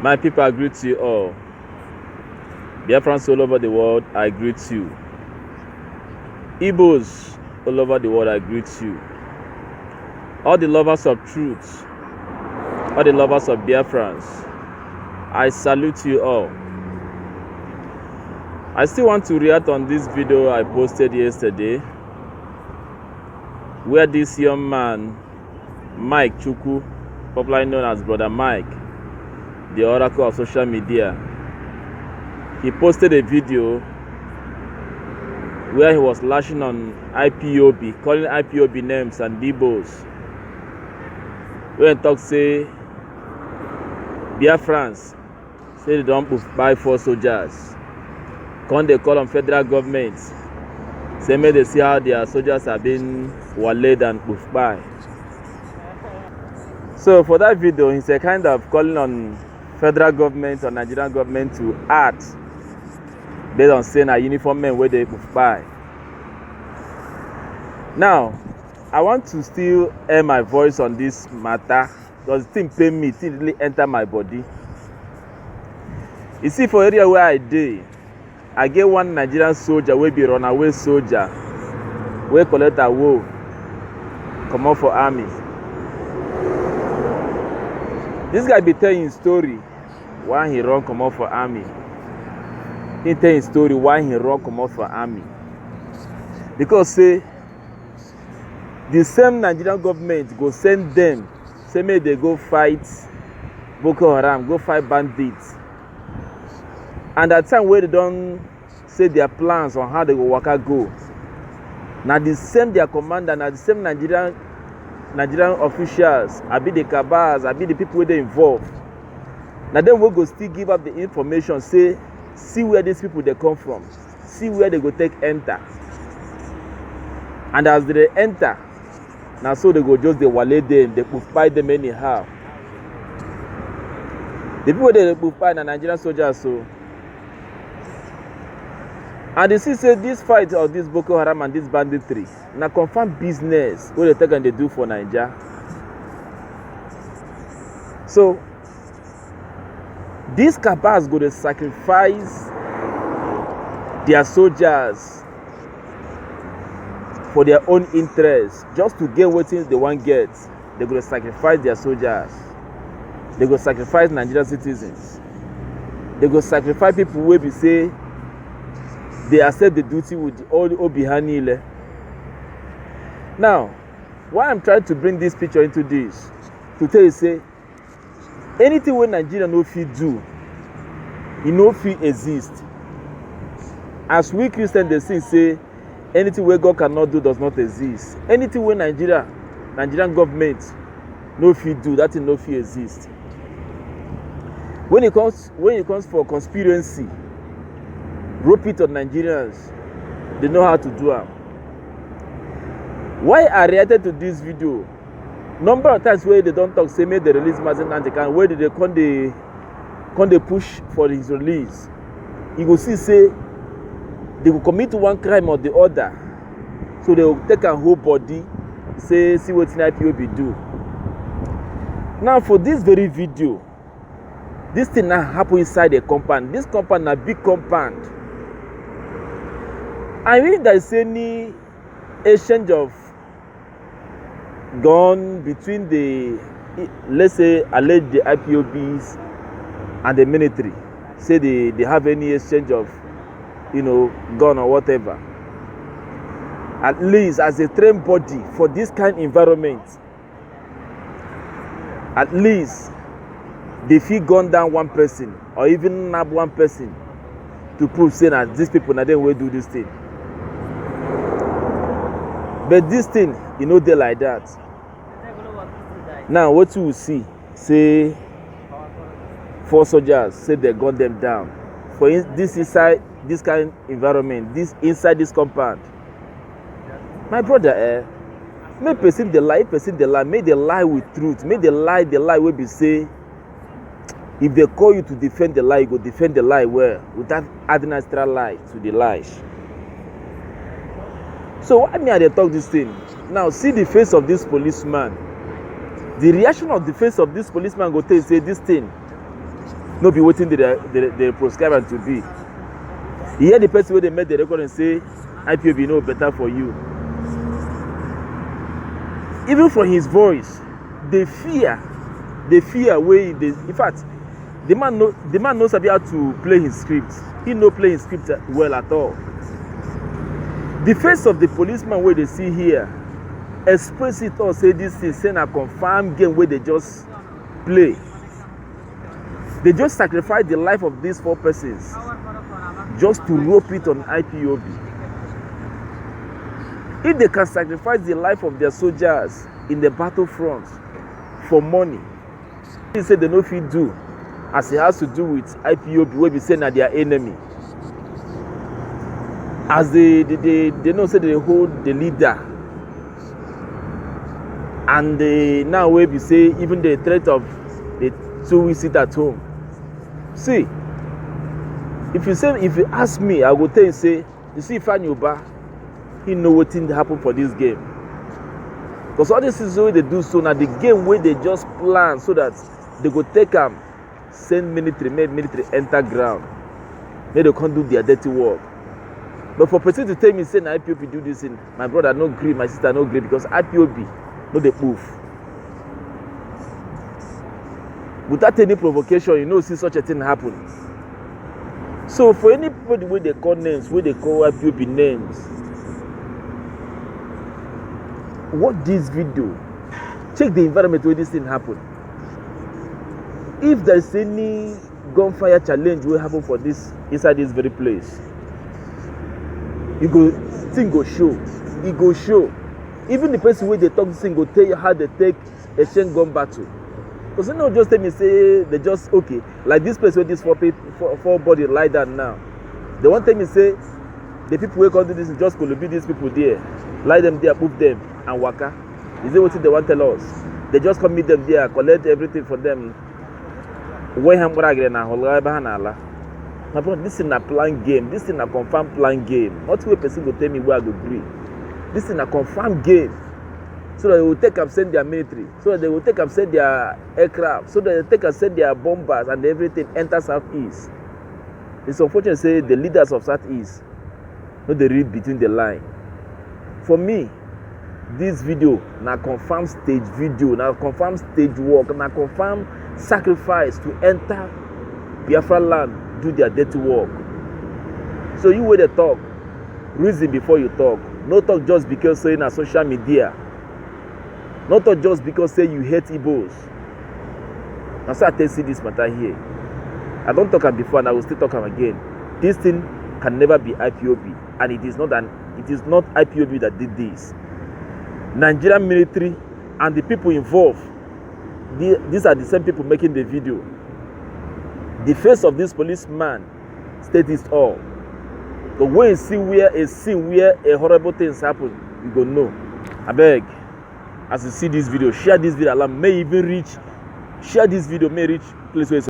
My people, I greet you all. Biafrans all over the world, I greet you. Igbos all over the world, I greet you. All the lovers of truth, all the lovers of Biafrans, I salute you all. I still want to react on this video I posted yesterday, where this young man, Mike Chukwu, popularly known as Brother Mike, the oracle of social media, he posted a video where he was lashing on IPOB, calling IPOB names and Igbos. When talk say Biafrans say they don't buy 4 soldiers, come they call on federal government, say may they see how their soldiers have been waylaid and buy. So for that video, he's a kind of calling on federal government or Nigerian government to act based on saying a uniform men where they buy. Now, I want to still air my voice on this matter because the thing pain me, it really enter my body. You see, for area where I dey, I get one Nigerian soldier wey be runaway soldier wey collect award come out for army. This guy be telling his story why he run come out for army. He tell his story why he run come out for army. Because say the same Nigerian government go send them, say make they go fight Boko Haram, go fight bandits. And at time where they don't say their plans on how they go waka go. Now the same their commander, now the same Nigerian officials, I be the cabals, I be the people where they involved. Now then we go still give up the information, say, see where these people they come from, see where they go take enter. And as they enter, now so they go just they wale them, they could fight them anyhow. The people they could fight are Nigerian soldiers, so. And they see say this fight of this Boko Haram and this banditry, now confirm business what they take and they do for Nigeria. So these cabals go to sacrifice their soldiers for their own interests, just to get what things they want get. They go to sacrifice their soldiers. They go sacrifice Nigerian citizens. They go sacrifice people where we say they accept the duty with all the Obihanile. Now, why I'm trying to bring this picture into this, to tell you, say, anything where Nigeria no fit do, it no fit exist. As we Christians, they say, anything where God cannot do does not exist. Anything where Nigerian government no fit do, that thing no fit exist. When it comes for conspiracy, rope it on Nigerians, they know how to do it. Why I reacted to this video? Number of times where they don't talk, say may they release Mazi NNAMDI, where they come they push for his release. You go see say they will commit one crime or the other, so they will take a whole body, say see what IPOB do. Now for this very video, this thing now happen inside a compound. This compound a big compound. I mean there is any exchange of gun between the, let's say, alleged the IPOBs and the military. Say they have any exchange of, gun or whatever. At least as a trained body for this kind of environment, at least they feel gun down one person or even nab one person to prove saying that these people now they will do this thing. But this thing, they like that. Now what you will see, say 4 soldiers say they gun them down. For this inside this kind of environment, inside this compound. My brother, may person the lie, may they lie with truth, may they lie will be say. If they call you to defend the lie, you go defend the lie well, without adding extra lie to the lies. So why me I dey talk this thing? Now see the face of this policeman. The reaction of the face of this policeman go tell you say this thing no be waiting the prescriber to be. You hear the person where they made the record and say IPOB no better for you. Even from his voice, the fear where in fact the man knows how to play his script. He no play his script well at all. The face of the policeman where they see here express it or say this is a confirmed game where they just play. They just sacrifice the life of these 4 persons just to rope it on IPOB. If they can sacrifice the life of their soldiers in the battlefront for money, they say they no fit do as it has to do with IPOB where we say na their enemy. As they know say they hold the leader, and now where we say even the threat of the 2 weeks sit at home. See, if you ask me, I will tell you say, you see Fanyoba, he know what thing happen for this game. Because all this is the way they do so now the game where they just plan so that they go take them, send military, make military enter ground, make they can't do their dirty work. But for person to tell me say na IPOB do this thing, my brother no agree, my sister no agree, because IPOB no dey move. Without any provocation, you know, see such a thing happen. So for anybody where they call names, where they call IPOB names, watch this video, check the environment where this thing happen. If there's any gunfire challenge will happen for this inside this very place, you go thing go show. It go show. Even the person where they talk this thing go tell you how they take a chain gun battle. Because you know, just tell me say they just okay. Like this place where these four body lie down now. They won't tell me say the people who come do this is just going to be these people there. Lie them there, move them and waka. Is it what they want to tell us? They just come meet them there, collect everything for them. My brother, this is a plan game. This is a confirmed plan game. Not where person will tell me where I go agree. This is a confirmed game. So that they will take and send their military. So that they will take and send their aircraft. So that they take and send their bombers and everything enter Southeast. It's unfortunate to say the leaders of Southeast, not they read between the line. For me, this video na confirmed stage video, na confirmed stage work, na confirmed sacrifice to enter Biafra land, do their dirty work. So you where they talk, reason before you talk. No talk just because saying on social media. Not talk just because say you hate Igbos. That's why I tell you this matter here. I don't talk am before and I will still talk am again. This thing can never be IPOB, and it is not IPOB that did this. Nigerian military and the people involved, these are the same people making the video. The face of this policeman states it all. But when you see where a scene where a horrible things happen, you go know. I beg, as you see this video, share this video, may even reach, share this video, may reach place where